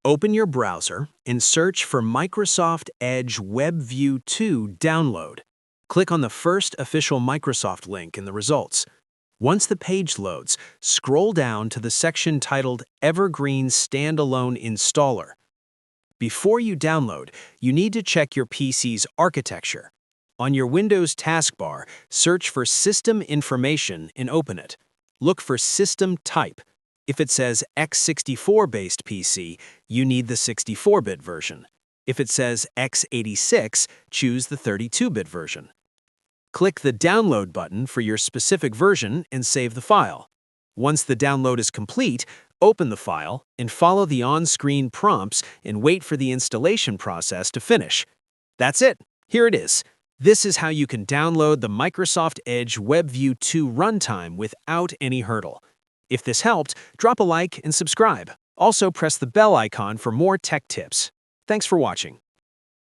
Open your browser and search for Microsoft Edge WebView2 Download. Click on the first official Microsoft link in the results. Once the page loads, scroll down to the section titled Evergreen Standalone Installer. Before you download, you need to check your PC's architecture. On your Windows taskbar, search for System Information and open it. Look for System Type. If it says x64-based PC, you need the 64-bit version. If it says x86, choose the 32-bit version. Click the Download button for your specific version and save the file. Once the download is complete, open the file and follow the on-screen prompts and wait for the installation process to finish. That's it. Here it is. This is how you can download the Microsoft Edge WebView2 Runtime without any hurdle. If this helped, drop a like and subscribe. Also, press the bell icon for more tech tips. Thanks for watching.